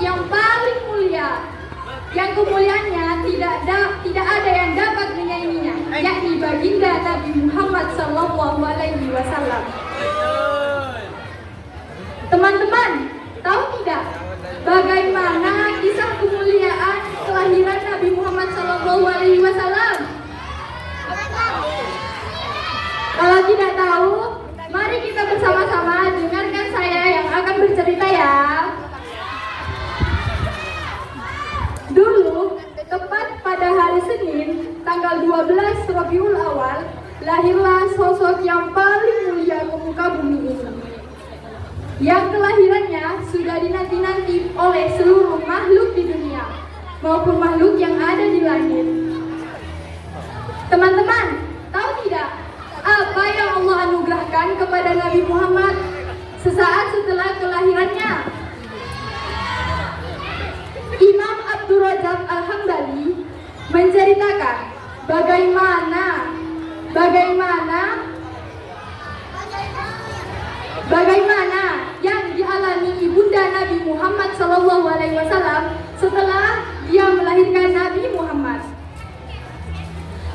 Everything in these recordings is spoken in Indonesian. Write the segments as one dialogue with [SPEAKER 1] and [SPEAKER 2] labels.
[SPEAKER 1] yang paling mulia, yang kemuliaannya tidak ada yang dapat menyainginya, yakni baginda Nabi Muhammad SAW. Teman-teman, tahu tidak bagaimana kisah kemuliaan kelahiran Nabi Muhammad SAW? Kalau tidak tahu, mari kita bersama-sama dengarkan saya yang akan bercerita ya. Dulu, tepat pada hari Senin, tanggal 12 Rabiul Awal, lahirlah sosok yang paling mulia ke muka bumi ini. Yang kelahirannya sudah dinanti-nanti oleh seluruh makhluk di dunia, maupun makhluk yang ada di langit. Teman-teman, tahu tidak apa yang Allah anugerahkan kepada Nabi Muhammad sesaat setelah kelahirannya? Imam Abdul Razak Al-Hambali menceritakan bagaimana yang dialami ibunda Nabi Muhammad SAW setelah dia melahirkan Nabi Muhammad.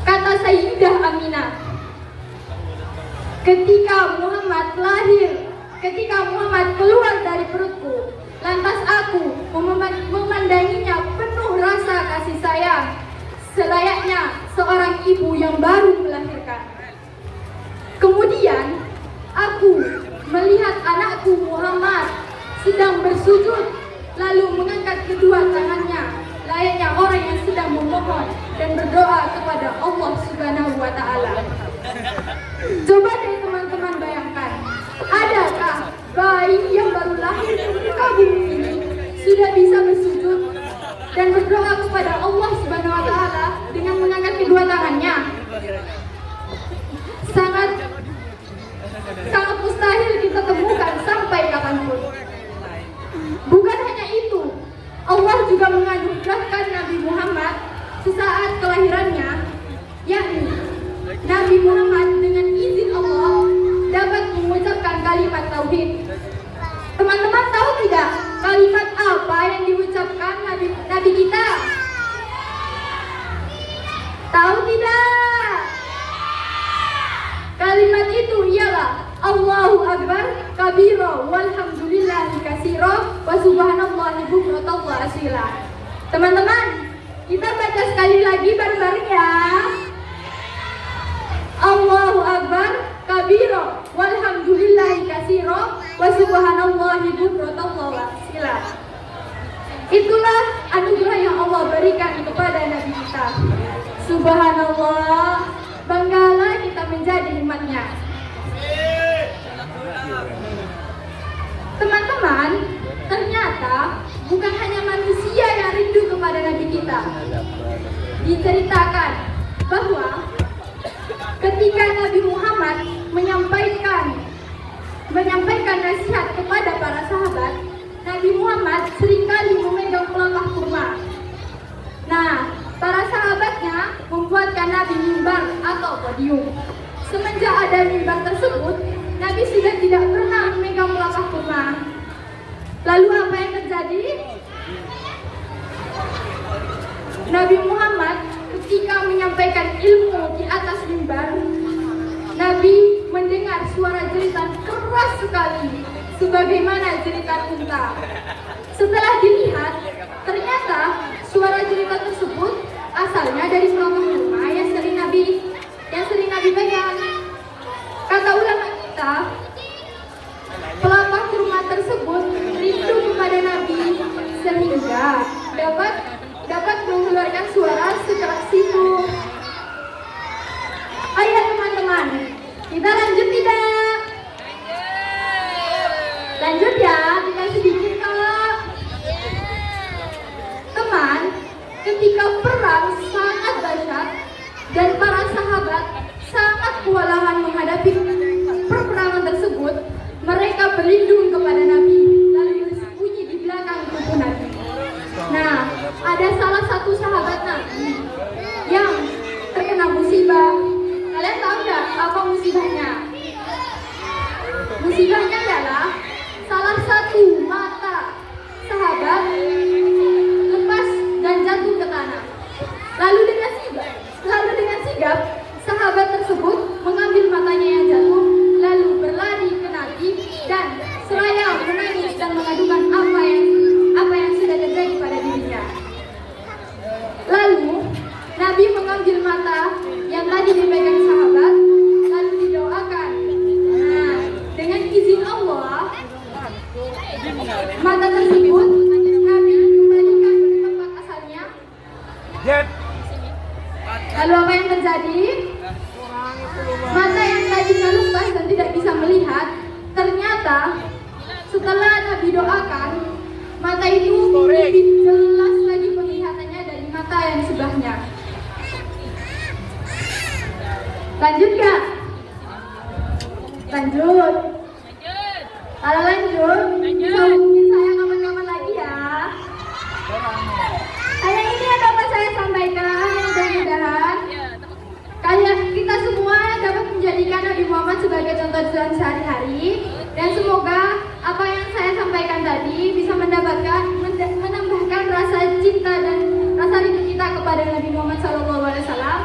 [SPEAKER 1] Kata Sayyidah Aminah, ketika Muhammad keluar dari perutku, lantas aku memandanginya penuh rasa kasih sayang, selayaknya seorang ibu yang baru melahirkan. Kemudian aku melihat anakku Muhammad sedang bersujud, lalu mengangkat kedua tangannya, layaknya orang yang sedang memohon dan berdoa kepada Allah Subhanahu wa Ta'ala. Coba deh teman-teman bayangkan, adakah bayi yang baru lahir di muka bumi ini sudah bisa bersujud dan berdoa kepada Allah Subhanahu wa Ta'ala dengan mengangkat kedua tangannya? Sangat mustahil kita temukan sampai kapanpun. Bukan hanya itu, Allah juga menganugerahkan Nabi Muhammad sesaat kelahirannya, yakni Nabi Muhammad dengan izin Allah dapat mengucapkan kalimat tauhid. Teman-teman tahu tidak kalimat apa yang diucapkan Nabi kita? Tahu tidak? Kalimat itu ialah Allahu Akbar kabira walhamdulillahi katsira wa subhanallahi bukratan wa asila. Teman-teman, kita baca sekali lagi bareng-bareng ya. Allahu Akbar kabira walhamdulillahi katsira wa subhanallahi bukratan wa asila. Itulah anugerah yang Allah berikan kepada Nabi kita. Subhanallah, banggalah kita menjadi umatnya. Teman-teman, ternyata bukan hanya manusia yang rindu kepada Nabi kita. Diceritakan bahwa ketika Nabi Muhammad menyampaikan nasihat kepada para sahabat, Nabi Muhammad seringkali memegang pelepah kurma. Nah, para sahabatnya membuatkan Nabi mimbar atau podium. Semenjak ada mimbar tersebut, Nabi sudah tidak pernah memegang pelepah kurma. Lalu apa yang terjadi? Nabi Muhammad ketika menyampaikan ilmu di atas mimbar, Nabi mendengar suara jeritan keras sekali, sebagaimana jeritan unta. Setelah dilihat, ternyata suara jeritan tersebut asalnya dari pelepah kurma yang sering Nabi pegang. Kata ulama kita, pelepah kurma tersebut rindu kepada Nabi sehingga dapat mengeluarkan suara sekeras itu. Ayo teman-teman, kita lanjut tidak? Lanjut ya, tinggal sedikit kok. Teman, ketika perang sangat dahsyat dan para sahabat sangat kewalahan menghadapi peperangan tersebut, mereka berlindung kepada Nabi lalu bersembunyi di belakang tubuh Nabi. Nah, ada salah satu sahabat Nabi yang itu lebih jelas lagi penglihatannya dari mata yang sebelahnya. Lanjut gak? Lanjut. Kalau lanjut, bisa hubungin saya kapan-kapan lagi ya. Hanya ini yang dapat saya sampaikan, yang mudah-mudahan kalian kita semua dapat menjadikan Nabi Muhammad sebagai contoh dalam sehari-hari, dan semoga apa yang saya sampaikan tadi bisa menambahkan rasa cinta dan rasa rindu kita kepada Nabi Muhammad SAW.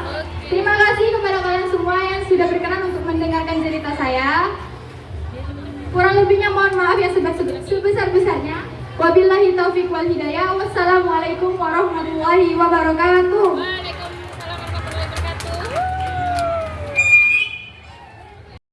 [SPEAKER 1] Terima kasih kepada kalian semua yang sudah berkenan untuk mendengarkan cerita saya. Kurang lebihnya mohon maaf yang sebesar-besarnya. Wabillahi taufiq wal hidayah. Wassalamualaikum warahmatullahi wabarakatuh.